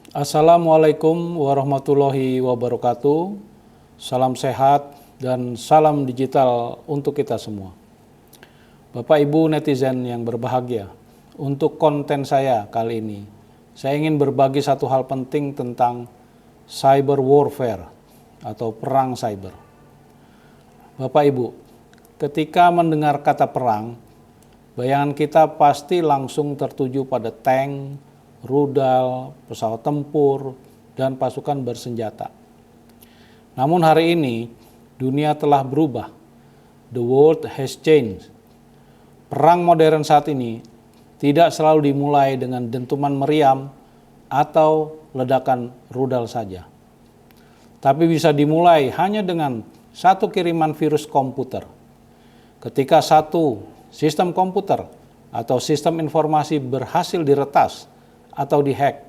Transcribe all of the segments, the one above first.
Assalamualaikum warahmatullahi wabarakatuh. Salam sehat dan salam digital untuk kita semua. Bapak Ibu netizen yang berbahagia, untuk konten saya kali ini, saya ingin berbagi satu hal penting tentang cyber warfare atau perang cyber. Bapak Ibu, ketika mendengar kata perang, bayangan kita pasti langsung tertuju pada tank, rudal, pesawat tempur, dan pasukan bersenjata. Namun hari ini, dunia telah berubah. The world has changed. Perang modern saat ini tidak selalu dimulai dengan dentuman meriam atau ledakan rudal saja. Tapi bisa dimulai hanya dengan satu kiriman virus komputer. Ketika satu sistem komputer atau sistem informasi berhasil diretas atau dihack,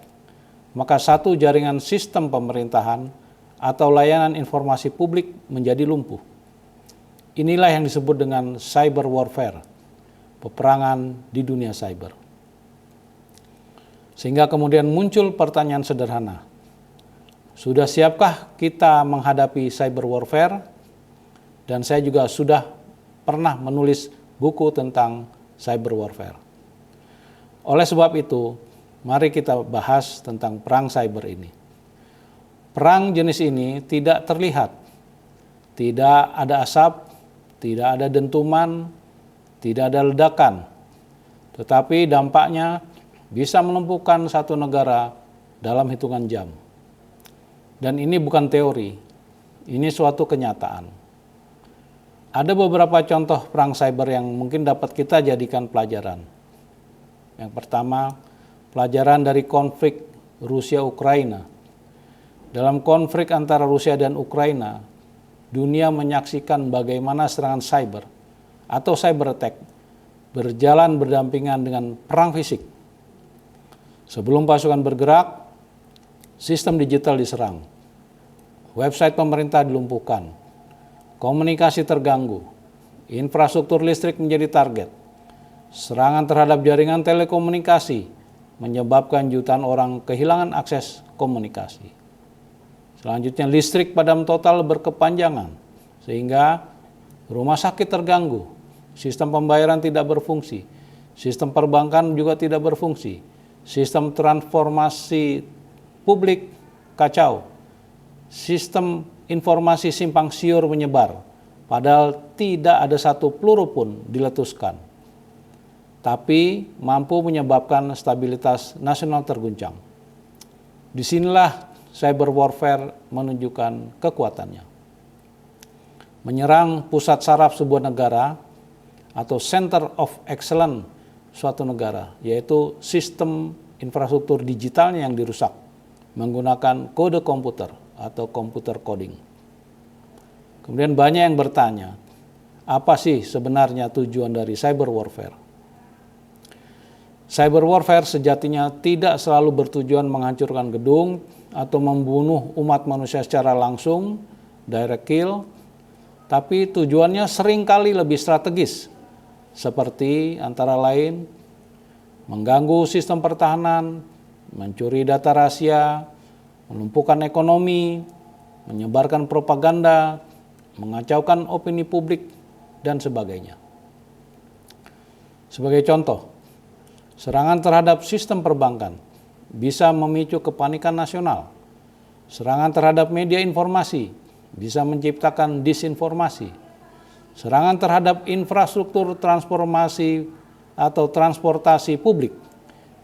maka satu jaringan sistem pemerintahan atau layanan informasi publik menjadi lumpuh. Inilah yang disebut dengan cyber warfare, peperangan di dunia cyber. Sehingga kemudian muncul pertanyaan sederhana, sudah siapkah kita menghadapi cyber warfare? Dan saya juga sudah pernah menulis buku tentang cyber warfare. Oleh sebab itu, mari kita bahas tentang perang cyber ini. Perang jenis ini tidak terlihat, tidak ada asap, tidak ada dentuman, tidak ada ledakan, tetapi dampaknya bisa melumpuhkan satu negara dalam hitungan jam. Dan ini bukan teori, ini suatu kenyataan. Ada beberapa contoh perang cyber yang mungkin dapat kita jadikan pelajaran. Yang pertama, pelajaran dari konflik Rusia-Ukraina. Dalam konflik antara Rusia dan Ukraina, dunia menyaksikan bagaimana serangan cyber atau cyber attack berjalan berdampingan dengan perang fisik. Sebelum pasukan bergerak, sistem digital diserang, website pemerintah dilumpuhkan, komunikasi terganggu, infrastruktur listrik menjadi target, serangan terhadap jaringan telekomunikasi menyebabkan jutaan orang kehilangan akses komunikasi. Selanjutnya listrik padam total berkepanjangan, sehingga rumah sakit terganggu, sistem pembayaran tidak berfungsi, sistem perbankan juga tidak berfungsi, sistem transportasi publik kacau, sistem informasi simpang siur menyebar, padahal tidak ada satu peluru pun diletuskan, tapi mampu menyebabkan stabilitas nasional terguncang. Disinilah cyber warfare menunjukkan kekuatannya. Menyerang pusat saraf sebuah negara atau center of excellence suatu negara, yaitu sistem infrastruktur digitalnya yang dirusak menggunakan kode komputer atau komputer coding. Kemudian banyak yang bertanya, apa sih sebenarnya tujuan dari cyber warfare? Cyber warfare sejatinya tidak selalu bertujuan menghancurkan gedung atau membunuh umat manusia secara langsung, direct kill, tapi tujuannya seringkali lebih strategis, seperti antara lain mengganggu sistem pertahanan, mencuri data rahasia, melumpuhkan ekonomi, menyebarkan propaganda, mengacaukan opini publik, dan sebagainya. Sebagai contoh, serangan terhadap sistem perbankan bisa memicu kepanikan nasional. Serangan terhadap media informasi bisa menciptakan disinformasi. Serangan terhadap infrastruktur transformasi atau transportasi publik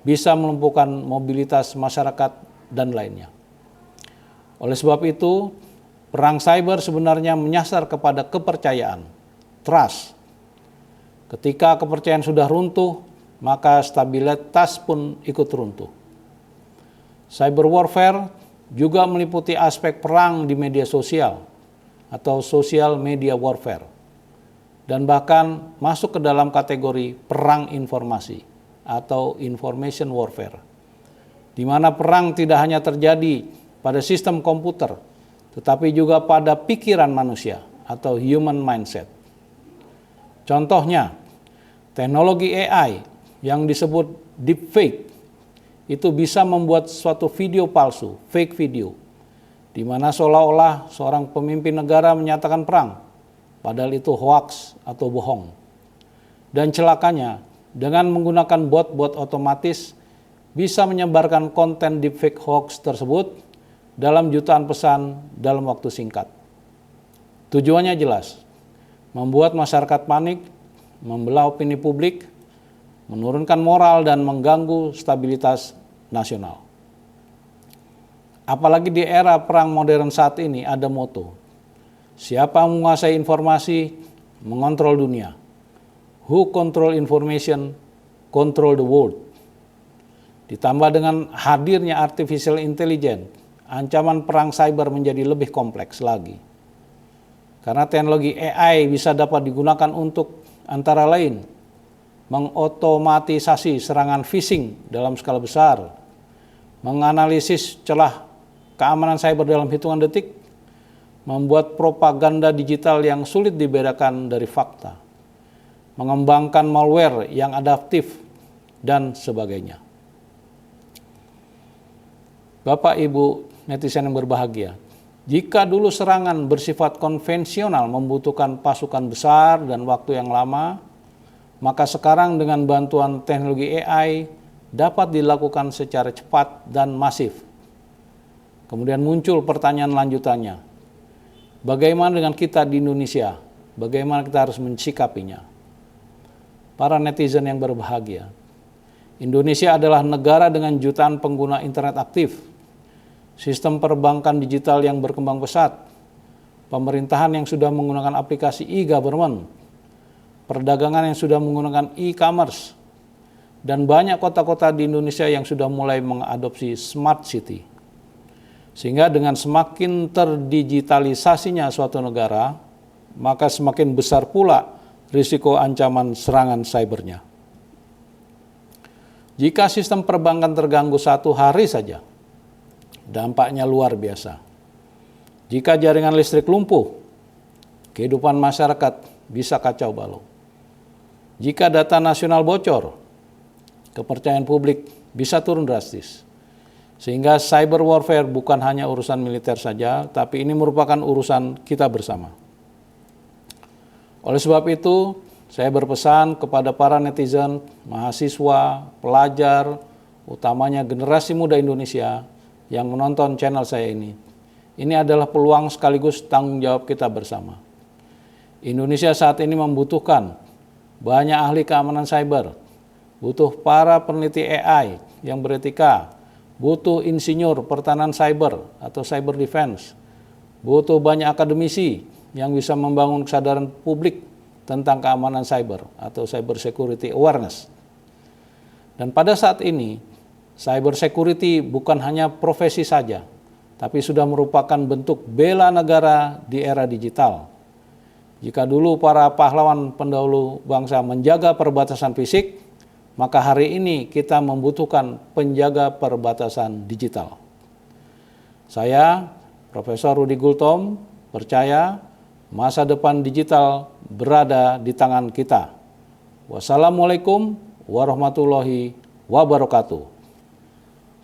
bisa melumpuhkan mobilitas masyarakat dan lainnya. Oleh sebab itu, perang cyber sebenarnya menyasar kepada kepercayaan, trust. Ketika kepercayaan sudah runtuh, maka stabilitas pun ikut runtuh. Cyber warfare juga meliputi aspek perang di media sosial atau social media warfare, dan bahkan masuk ke dalam kategori perang informasi atau information warfare, di mana perang tidak hanya terjadi pada sistem komputer, tetapi juga pada pikiran manusia atau human mindset. Contohnya, teknologi AI yang disebut deepfake itu bisa membuat suatu video palsu, fake video, di mana seolah-olah seorang pemimpin negara menyatakan perang, padahal itu hoaks atau bohong. Dan celakanya, dengan menggunakan bot-bot otomatis, bisa menyebarkan konten deepfake hoax tersebut dalam jutaan pesan dalam waktu singkat. Tujuannya jelas, membuat masyarakat panik, membelah opini publik, menurunkan moral dan mengganggu stabilitas nasional. Apalagi di era perang modern saat ini ada moto, siapa menguasai informasi, mengontrol dunia. Who control information, control the world. Ditambah dengan hadirnya artificial intelligence, ancaman perang cyber menjadi lebih kompleks lagi. Karena teknologi AI bisa dapat digunakan untuk antara lain mengotomatisasi serangan phishing dalam skala besar, menganalisis celah keamanan cyber dalam hitungan detik, membuat propaganda digital yang sulit dibedakan dari fakta, mengembangkan malware yang adaptif, dan sebagainya. Bapak, Ibu, netizen yang berbahagia, jika dulu serangan bersifat konvensional membutuhkan pasukan besar dan waktu yang lama, maka sekarang dengan bantuan teknologi AI dapat dilakukan secara cepat dan masif. Kemudian muncul pertanyaan lanjutannya, bagaimana dengan kita di Indonesia? Bagaimana kita harus mensikapinya? Para netizen yang berbahagia, Indonesia adalah negara dengan jutaan pengguna internet aktif, sistem perbankan digital yang berkembang pesat, pemerintahan yang sudah menggunakan aplikasi e-government, perdagangan yang sudah menggunakan e-commerce, dan banyak kota-kota di Indonesia yang sudah mulai mengadopsi smart city. Sehingga dengan semakin terdigitalisasinya suatu negara, maka semakin besar pula risiko ancaman serangan cybernya. Jika sistem perbankan terganggu satu hari saja, dampaknya luar biasa. Jika jaringan listrik lumpuh, kehidupan masyarakat bisa kacau balau. Jika data nasional bocor, kepercayaan publik bisa turun drastis. Sehingga cyber warfare bukan hanya urusan militer saja, tapi ini merupakan urusan kita bersama. Oleh sebab itu, saya berpesan kepada para netizen, mahasiswa, pelajar, utamanya generasi muda Indonesia yang menonton channel saya ini. Ini adalah peluang sekaligus tanggung jawab kita bersama. Indonesia saat ini membutuhkan banyak ahli keamanan cyber, butuh para peneliti AI yang beretika, butuh insinyur pertahanan cyber atau cyber defense, butuh banyak akademisi yang bisa membangun kesadaran publik tentang keamanan cyber atau cyber security awareness. Dan pada saat ini, cyber security bukan hanya profesi saja, tapi sudah merupakan bentuk bela negara di era digital. Jika dulu para pahlawan pendahulu bangsa menjaga perbatasan fisik, maka hari ini kita membutuhkan penjaga perbatasan digital. Saya, Profesor Rudi Gultom, percaya masa depan digital berada di tangan kita. Wassalamualaikum warahmatullahi wabarakatuh.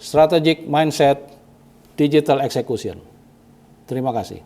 Strategic Mindset Digital Execution. Terima kasih.